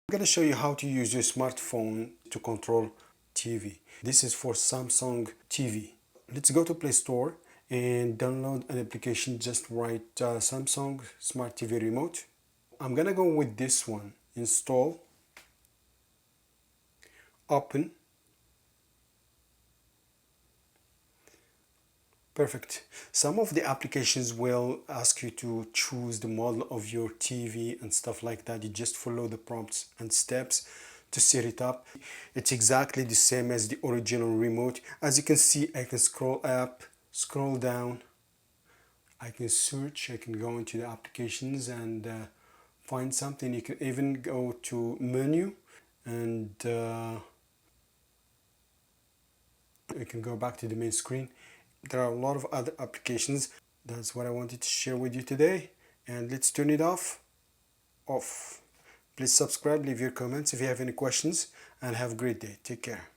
I'm going to show you how to use your smartphone to control TV. This is for Samsung TV. Let's go to Play Store and download an application. Just write Samsung Smart TV Remote. I'm gonna go with this one. Install, open. Perfect. Some of the applications will ask you to choose the model of your TV and stuff like that. You just follow the prompts and steps to set it up. It's exactly the same as the original remote. As you can see, I can scroll up, scroll down. I can search, I can go into the applications and find something. You can even go to menu and you can go back to the main screen. There are a lot of other applications. That's what I wanted to share with you today. And let's turn it off. Please subscribe, leave your comments if you have any questions, and have a great day. Take care.